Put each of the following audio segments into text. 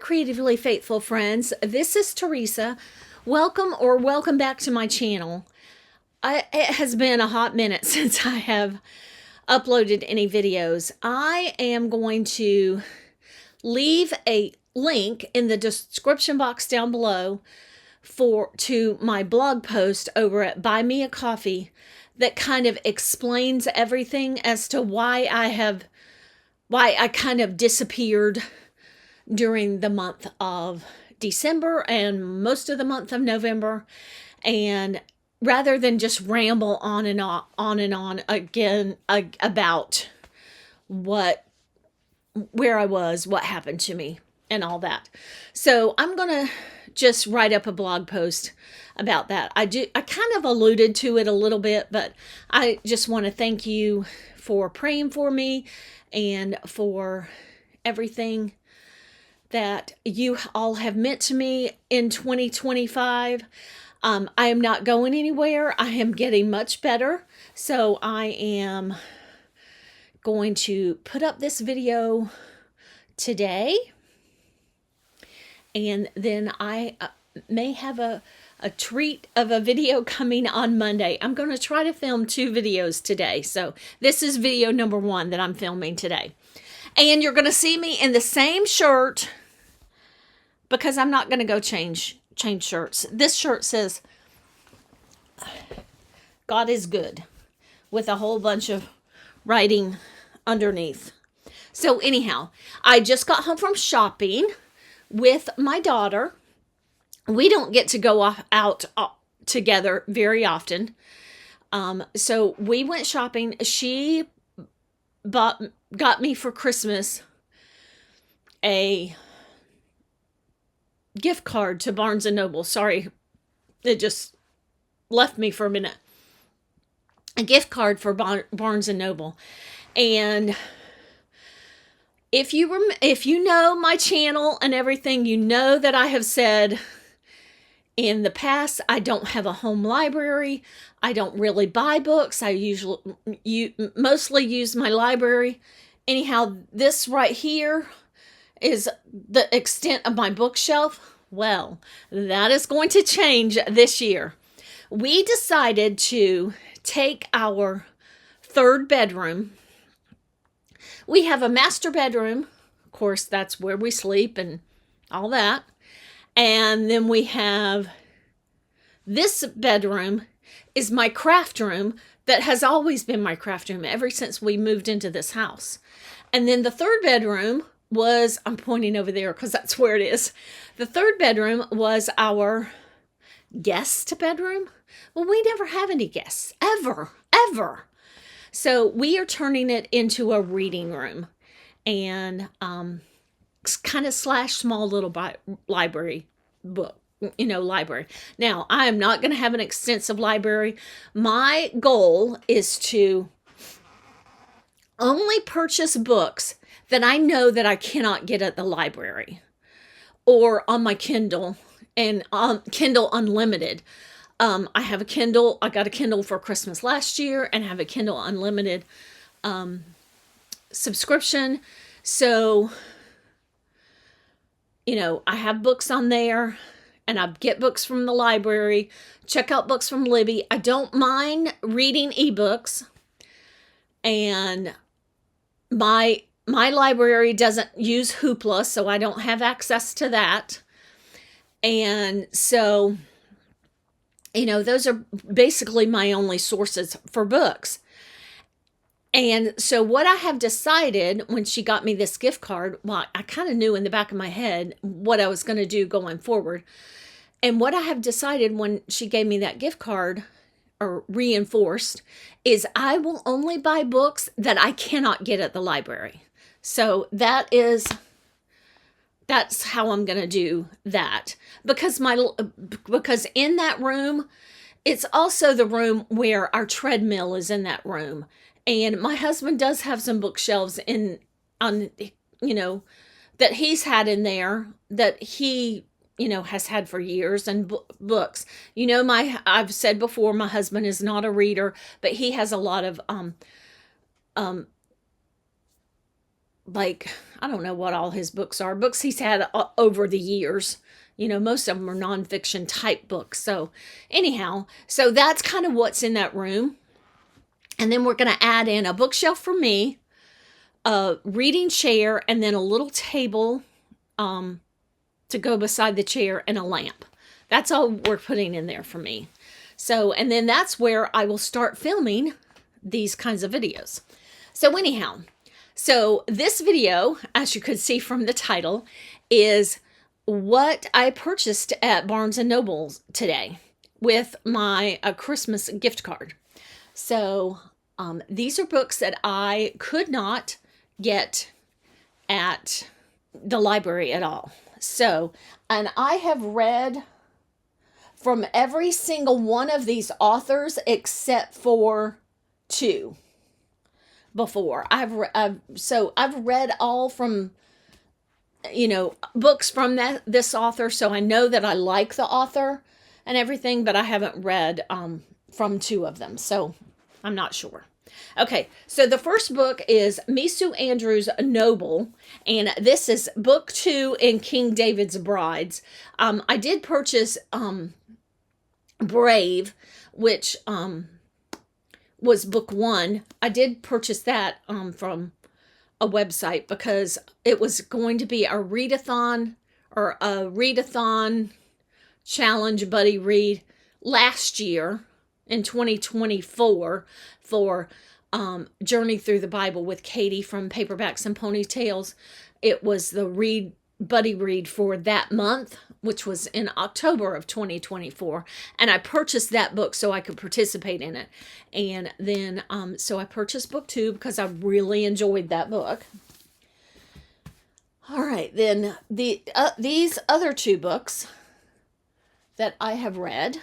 Creatively Faithful friends, this is Teresa. Welcome back to my channel. It has been a hot minute since I have uploaded any videos. I am going to leave a link in the description box down below to my blog post over at Buy Me a Coffee that kind of explains everything as to why I kind of disappeared during the month of December and most of the month of November. And rather than just ramble on and on again about where I was, what happened to me, and all that. So I'm going to just write up a blog post about that. I kind of alluded to it a little bit, but I just want to thank you for praying for me and for everything that you all have meant to me in 2025. I am not going anywhere. I am getting much better. So I am going to put up this video today. And then I may have a treat of a video coming on Monday. I'm going to try to film 2 videos today. So this is video number 1 that I'm filming today. And you're going to see me in the same shirt because I'm not going to go change shirts. This shirt says, God is good, with a whole bunch of writing underneath. So anyhow, I just got home from shopping with my daughter. We don't get to go out together very often. So we went shopping. She got me for Christmas a gift card to Barnes & Noble. Sorry, it just left me for a minute. A gift card for Barnes & Noble. And if you know my channel and everything, you know that I have said in the past, I don't have a home library. I don't really buy books. I mostly use my library. Anyhow, this right here is the extent of my bookshelf. Well, that is going to change this year. We decided to take our 3rd bedroom. We have a master bedroom. Of course, that's where we sleep and all that. And then we have this bedroom is my craft room that has always been my craft room ever since we moved into this house. And then the 3rd bedroom was, I'm pointing over there because that's where it is. The 3rd bedroom was our guest bedroom. Well, we never have any guests, ever. So we are turning it into a reading room and kind of / small little library. Now, I am not going to have an extensive library. My goal is to only purchase books that I know that I cannot get at the library or on my Kindle and Kindle Unlimited. I have a Kindle. I got a Kindle for Christmas last year and have a Kindle Unlimited subscription. So, I have books on there and I get books from the library, check out books from Libby. I don't mind reading ebooks, and my library doesn't use Hoopla, so I don't have access to that. And so, those are basically my only sources for books. And so what I have decided when she got me this gift card, well, I kind of knew in the back of my head what I was going to do going forward. And what I have decided when she gave me that gift card or reinforced is I will only buy books that I cannot get at the library. So that's how I'm going to do that, because in that room, it's also the room where our treadmill is, in that room. And my husband does have some bookshelves on, that he's had in there that he, has had for years, and books. I've said before, my husband is not a reader, but he has a lot of, like, I don't know what all his books are. Books he's had over the years. Most of them are nonfiction type books. So anyhow, so that's kind of what's in that room. And then we're going to add in a bookshelf for me, a reading chair, and then a little table to go beside the chair, and a lamp. That's all we're putting in there for me. So, and then that's where I will start filming these kinds of videos. So anyhow, so this video, as you could see from the title, is what I purchased at Barnes & Noble today with my Christmas gift card. So these are books that I could not get at the library at all. So, and I have read from every single one of these authors except for 2 before. I've read all from, books from this author, so I know that I like the author and everything, but I haven't read from 2 of them, so I'm not sure. Okay, so the first book is Misu Andrews' Noble, and this is book 2 in King David's Brides. I did purchase Brave, which was book 1. I did purchase that from a website because it was going to be a readathon, or a readathon challenge buddy read last year in 2024 for Journey Through the Bible with Katie from Paperbacks and Ponytails. It was the buddy read for that month, which was in October of 2024, and I purchased that book so I could participate in it. And then so I purchased book 2 because I really enjoyed that book. All right, then these other 2 books that I have read,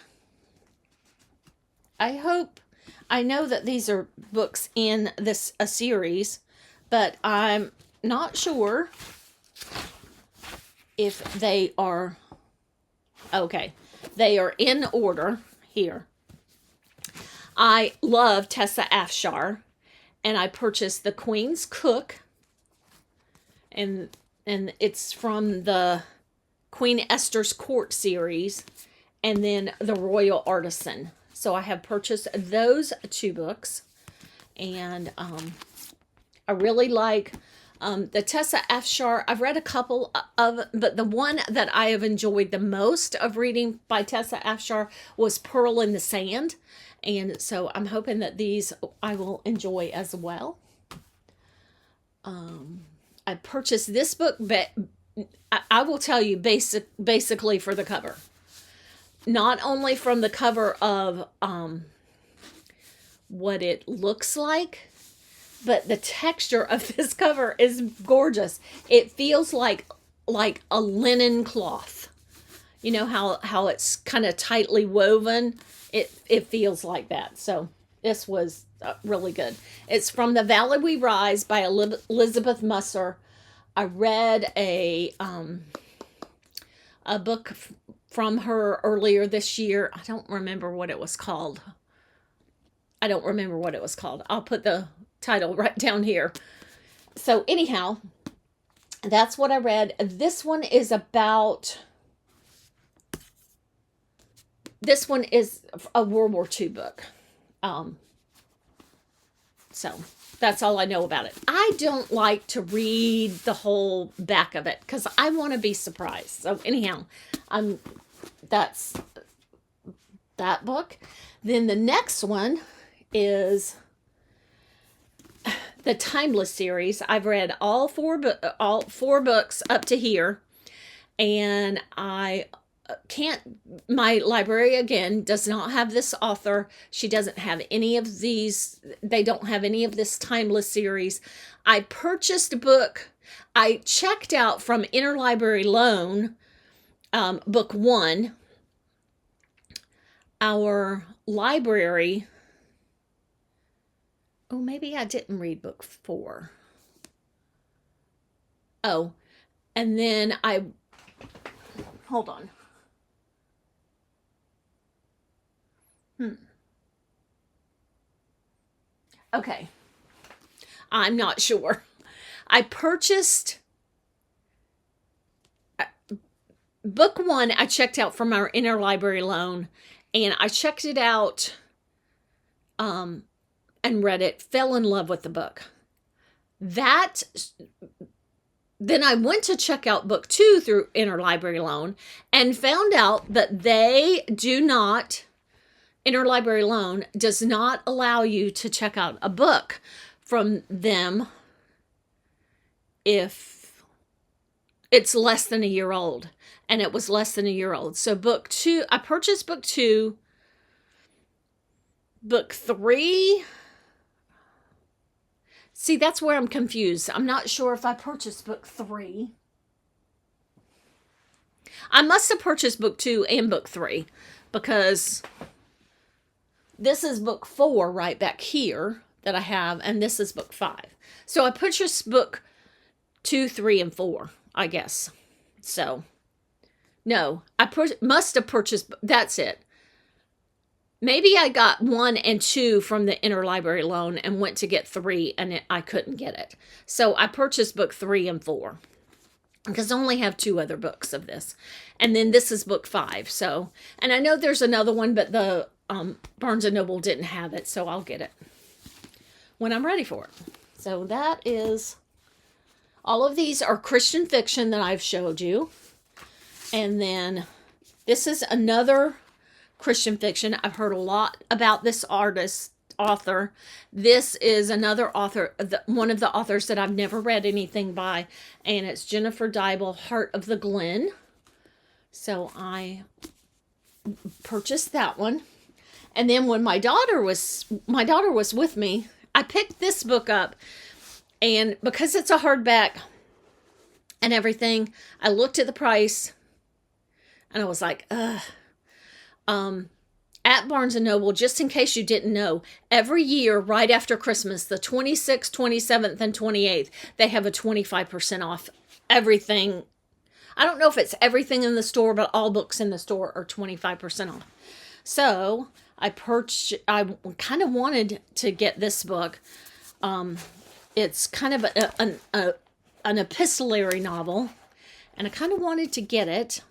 I know that these are books in a series, but I'm not sure if they are, okay, they are in order here. I love Tessa Afshar, and I purchased The Queen's Cook, and it's from the Queen Esther's Court series, and then The Royal Artisan. So I have purchased those 2 books, and I really like the Tessa Afshar. I've read a couple of, but the one that I have enjoyed the most of reading by Tessa Afshar was Pearl in the Sand, and so I'm hoping that these I will enjoy as well. I purchased this book, but I will tell you basically for the cover. Not only from the cover of what it looks like, but the texture of this cover is gorgeous. It feels like a linen cloth. You know how it's kind of tightly woven? It feels like that. So this was really good. It's from The Valley We Rise by Elizabeth Musser. I read a book from her earlier this year. I don't remember what it was called. I'll put the title right down here. So anyhow, that's what I read. This one is a World War II book. So that's all I know about it. I don't like to read the whole back of it because I want to be surprised. So anyhow, that's that book. Then the next one is the Timeless series. I've read all four books up to here, and I can't, my library again does not have this author. She doesn't have any of these. They don't have any of this timeless series. I purchased a book. I checked out from Interlibrary Loan, book 1. Our library, oh, maybe I didn't read book 4. Oh, and then hold on. Okay. I'm not sure. I purchased book 1. I checked out from our Interlibrary Loan, and I checked it out and read it, fell in love with the book. Then I went to check out book 2 through Interlibrary Loan and found out that Interlibrary Loan does not allow you to check out a book from them if it's less than a year old. And it was less than a year old. So book 2, I purchased book 2. Book 3, see, that's where I'm confused. I'm not sure if I purchased book 3. I must have purchased book 2 and book 3, because this is book 4 right back here that I have, and this is book 5. So I purchased book 2, 3, and 4, I guess. So, no, I must have purchased, that's it. Maybe I got 1 and 2 from the Interlibrary Loan and went to get 3, and I couldn't get it. So I purchased book 3 and 4, because I only have 2 other books of this. And then this is book 5. So, and I know there's another one, but the Barnes & Noble didn't have it, so I'll get it when I'm ready for it. So that is, all of these are Christian fiction that I've showed you. And then this is another Christian fiction. I've heard a lot about this author. This is another author, one of the authors that I've never read anything by, and it's Jennifer Dybel, Heart of the Glen. So I purchased that one. And then when my daughter was with me, I picked this book up, and because it's a hardback and everything, I looked at the price and I was like, ugh. At Barnes & Noble, just in case you didn't know, every year right after Christmas, the 26th, 27th, and 28th, they have a 25% off everything. I don't know if it's everything in the store, but all books in the store are 25% off. So I kind of wanted to get this book. It's kind of an epistolary novel, and I kind of wanted to get it.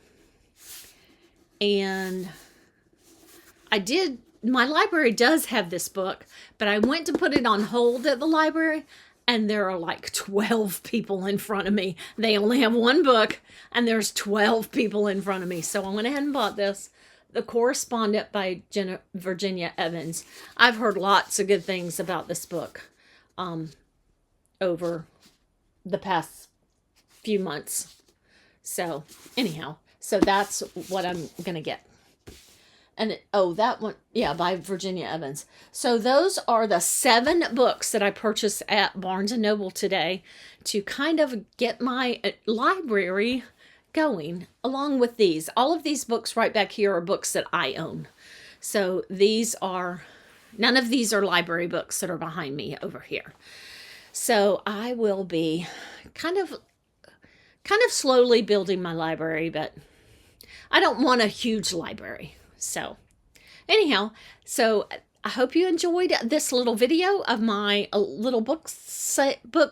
And I did, my library does have this book, but I went to put it on hold at the library, and there are like 12 people in front of me. They only have one book, and there's 12 people in front of me. So I went ahead and bought this. The Correspondent by Virginia Evans. I've heard lots of good things about this book over the past few months. So anyhow, so that's what I'm going to get. And that one, yeah, by Virginia Evans. So those are the 7 books that I purchased at Barnes & Noble today to kind of get my library going along with these. All of these books right back here are books that I own. So none of these are library books that are behind me over here. So I will be kind of slowly building my library, but I don't want a huge library. So anyhow, so I hope you enjoyed this little video of my little book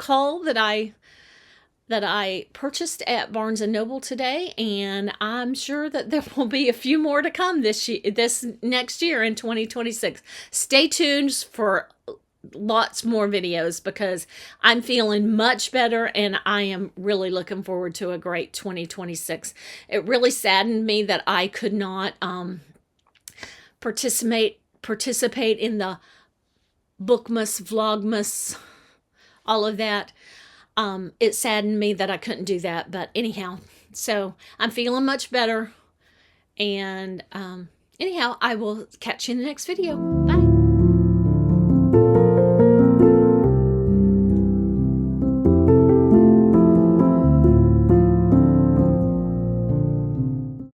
haul that I purchased at Barnes & Noble today, and I'm sure that there will be a few more to come this next year in 2026. Stay tuned for lots more videos, because I'm feeling much better, and I am really looking forward to a great 2026. It really saddened me that I could not participate in the Bookmas, Vlogmas, all of that. It saddened me that I couldn't do that, but anyhow, so I'm feeling much better, And anyhow, I will catch you in the next video. Bye.